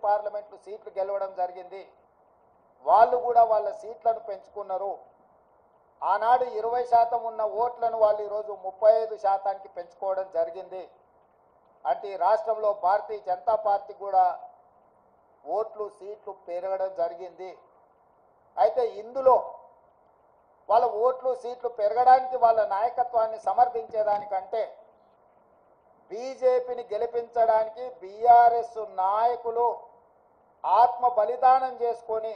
Parliament సీట్లు గెలవడం జరిగింది. వాళ్ళు కూడా వాళ్ళ సీట్లను పెంచుకున్నారు. ఆనాడు 20% ఉన్న ఓట్లను వాళ్ళు ఈరోజు 35%కి పెంచుకోవడం జరిగింది. అంటే ఈ రాష్ట్రంలో భారతీయ జనతా పార్టీ కూడా ఓట్లు సీట్లు పెరగడం జరిగింది. అయితే ఇందులో వాళ్ళ ఓట్లు సీట్లు పెరగడానికి వాళ్ళ నాయకత్వాన్ని సమర్థించేదానికంటే బీజేపీని గెలిపించడానికి బీఆర్ఎస్ నాయకులు ఆత్మ బలిదానం చేసుకొని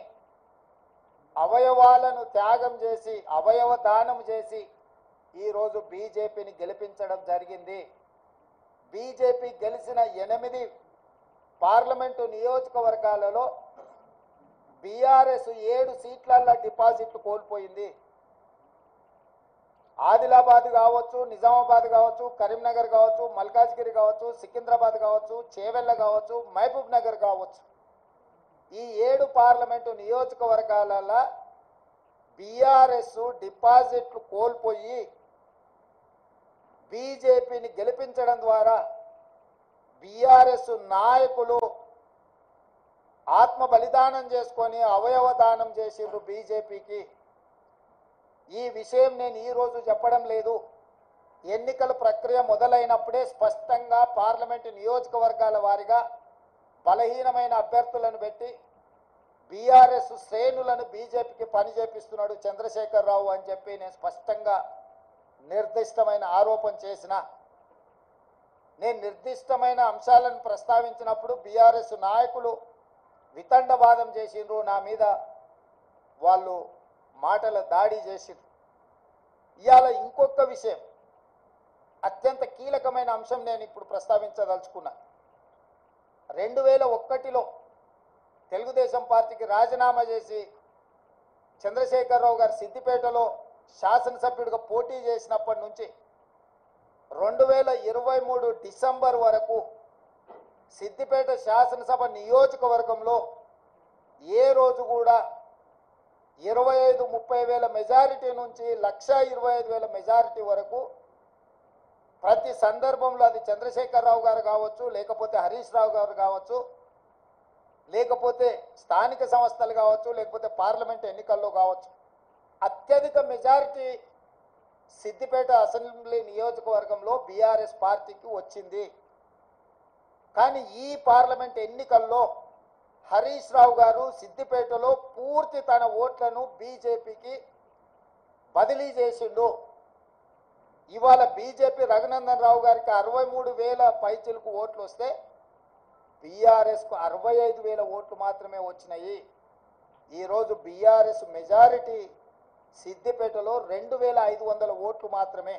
అవయవాలను త్యాగం చేసి అవయవ దానం చేసి ఈరోజు బీజేపీని గెలిపించడం జరిగింది. బీజేపీ గెలిచిన 8 పార్లమెంటు నియోజకవర్గాలలో బీఆర్ఎస్ 7 సీట్లల్లో డిపాజిట్లు కోల్పోయింది. ఆదిలాబాద్ కావచ్చు, నిజామాబాద్ కావచ్చు, కరీంనగర్ కావచ్చు, మల్కాజ్గిరి కావచ్చు, సికింద్రాబాద్ కావచ్చు, చేవెళ్ళ కావచ్చు, మహబూబ్ నగర్ కావచ్చు, ఈ 7 పార్లమెంటు నియోజకవర్గాలలో బీఆర్ఎస్ డిపాజిట్లు కోల్పోయి బీజేపీని గెలిపించడం ద్వారా బీఆర్ఎస్ నాయకులు ఆత్మ బలిదానం చేసుకొని అవయవ దానం చేసిండ్రు బీజేపీకి. ఈ విషయం నేను ఈరోజు చెప్పడం లేదు. ఎన్నికల ప్రక్రియ మొదలైనప్పుడే స్పష్టంగా పార్లమెంటు నియోజకవర్గాల వారీగా బలహీనమైన అభ్యర్థులను పెట్టి బీఆర్ఎస్ శ్రేణులను బీజేపీకి పని చేపిస్తున్నాడు చంద్రశేఖరరావు అని చెప్పి నేను స్పష్టంగా నిర్దిష్టమైన ఆరోపణ చేసిన. నేను నిర్దిష్టమైన అంశాలను ప్రస్తావించినప్పుడు బీఆర్ఎస్ నాయకులు వితండవాదం చేసిండ్రు, నా మీద వాళ్ళు మాటల దాడి చేసిండ్రు. ఇవాళ ఇంకొక విషయం, అత్యంత కీలకమైన అంశం నేను ఇప్పుడు ప్రస్తావించదలుచుకున్నా. 2001లో తెలుగుదేశం పార్టీకి రాజీనామా చేసి చంద్రశేఖరరావు గారు సిద్దిపేటలో శాసనసభ్యుడిగా పోటీ చేసినప్పటి నుంచి 2023 డిసెంబర్ వరకు సిద్దిపేట శాసనసభ నియోజకవర్గంలో ఏ రోజు కూడా 25-30 వేల మెజారిటీ నుంచి 1,25,000 మెజారిటీ వరకు ప్రతి సందర్భంలో అది చంద్రశేఖరరావు గారు కావచ్చు, లేకపోతే హరీష్ రావు గారు కావచ్చు, లేకపోతే స్థానిక సంస్థలు కావచ్చు, లేకపోతే పార్లమెంట్ ఎన్నికల్లో కావచ్చు, అత్యధిక మెజారిటీ సిద్దిపేట అసెంబ్లీ నియోజకవర్గంలో బీఆర్ఎస్ పార్టీకి వచ్చింది. కానీ ఈ పార్లమెంట్ ఎన్నికల్లో హరీష్ రావు గారు సిద్దిపేటలో పూర్తి తన ఓట్లను బీజేపీకి బదిలీ చేసిండు. ఇవాళ బీజేపీ రఘునందన్ రావు గారికి 63,000 పైచిలకు ఓట్లు వస్తే బీఆర్ఎస్కు 65,000 ఓట్లు మాత్రమే వచ్చినాయి. ఈరోజు బీఆర్ఎస్ మెజారిటీ సిద్దిపేటలో 2,500 ఓట్లు మాత్రమే.